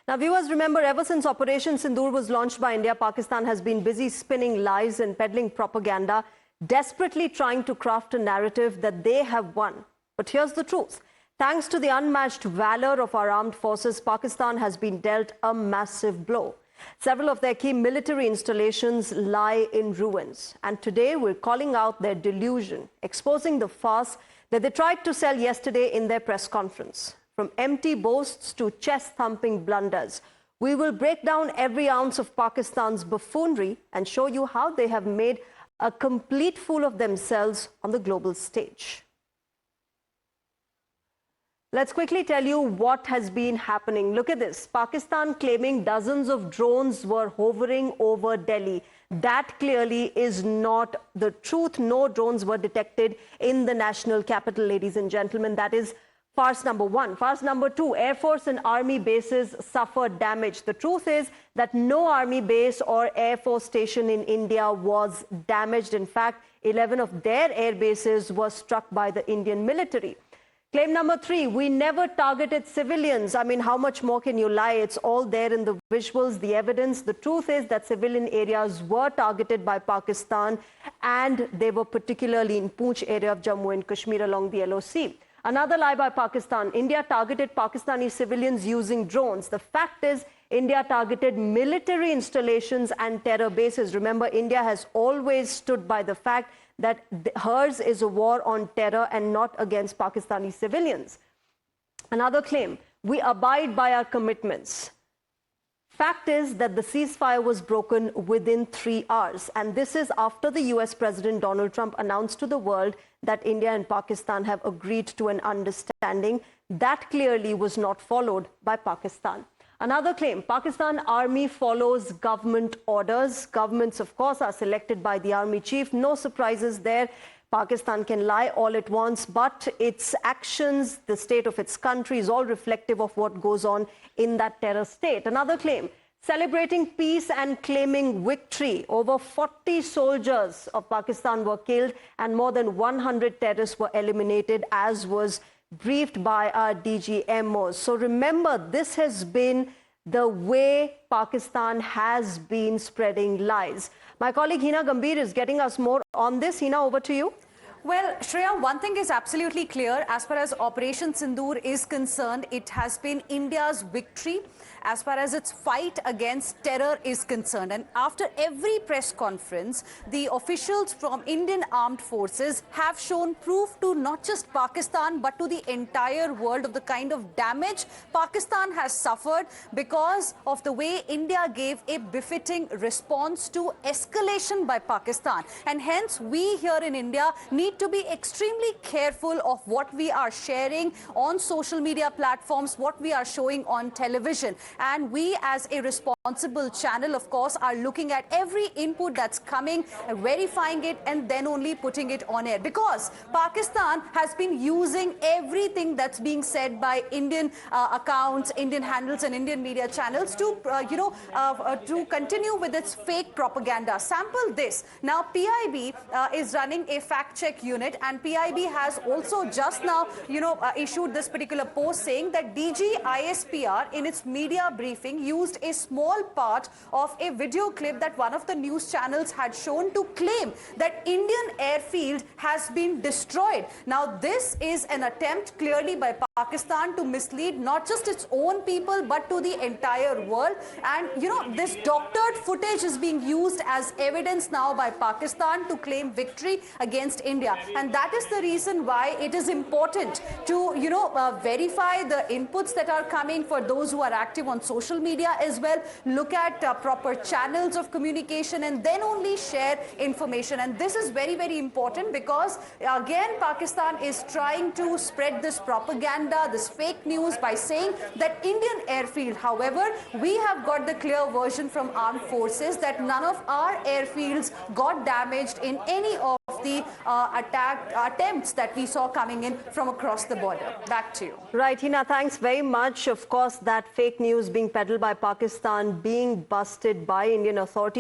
Now, viewers, remember, ever since Operation Sindoor was launched by India, Pakistan has been busy spinning lies and peddling propaganda, desperately trying to craft a narrative that they have won. But here's the truth. Thanks to the unmatched valor of our armed forces, Pakistan has been dealt a massive blow. Several of their key military installations lie in ruins. And today we're calling out their delusion, exposing the farce that they tried to sell yesterday in their press conference. From empty boasts to chest-thumping blunders, we will break down every ounce of Pakistan's buffoonery and show you how they have made a complete fool of themselves on the global stage. Let's quickly tell you what has been happening. Look at this. Pakistan claiming dozens of drones were hovering over Delhi. That clearly is not the truth. No drones were detected in the national capital, ladies and gentlemen. That is farce number one. Farce number two, Air Force and Army bases suffered damage. The truth is that no Army base or Air Force station in India was damaged. In fact, 11 of their air bases were struck by the Indian military. Claim number three, we never targeted civilians. I mean, how much more can you lie? It's all there in the visuals, the evidence. The truth is that civilian areas were targeted by Pakistan, and they were particularly in Poonch area of Jammu and Kashmir along the LOC. Another lie by Pakistan. India targeted Pakistani civilians using drones. The fact is, India targeted military installations and terror bases. Remember, India has always stood by the fact that hers is a war on terror and not against Pakistani civilians. Another claim, we abide by our commitments. Fact is that the ceasefire was broken within 3 hours. And this is after the US President Donald Trump announced to the world that India and Pakistan have agreed to an understanding. That clearly was not followed by Pakistan. Another claim, Pakistan Army follows government orders. Governments, of course, are selected by the Army Chief. No surprises there. Pakistan can lie all it wants, but its actions, the state of its country is all reflective of what goes on in that terror state. Another claim, celebrating peace and claiming victory. Over 40 soldiers of Pakistan were killed and more than 100 terrorists were eliminated, as was briefed by our DGMOs. So remember, this has been the way Pakistan has been spreading lies. My colleague Hina Gambhir is getting us more on this. Hina, over to you. Well, Shreya, one thing is absolutely clear. As far as Operation Sindoor is concerned, it has been India's victory as far as its fight against terror is concerned. And after every press conference, the officials from Indian Armed Forces have shown proof to not just Pakistan, but to the entire world of the kind of damage Pakistan has suffered because of the way India gave a befitting response to escalation by Pakistan. And hence, we here in India need to be extremely careful of what we are sharing on social media platforms, what we are showing on television. And we as a responsible channel, of course, are looking at every input that's coming, verifying it, and then only putting it on air. Because Pakistan has been using everything that's being said by Indian accounts, Indian handles, and Indian media channels to, to continue with its fake propaganda. Sample this. Now, PIB is running a fact-check unit, and PIB has also just now, issued this particular post saying that DG ISPR in its media briefing used a small part of a video clip that one of the news channels had shown to claim that Indian airfield has been destroyed. Now, this is an attempt clearly by Pakistan to mislead not just its own people but to the entire world. And this doctored footage is being used as evidence now by Pakistan to claim victory against India. And that is the reason why it is important to verify the inputs that are coming for those who are active on social media as well. Look at proper channels of communication and then only share information. And this is very, very important because again, Pakistan is trying to spread this propaganda, this fake news by saying that Indian airfield. However, we have got the clear version from armed forces that none of our airfields got damaged in any of the attempts that we saw coming in from across the border. Back to you. Right, Hina, thanks very much. Of course, that fake news being peddled by Pakistan being busted by Indian authorities.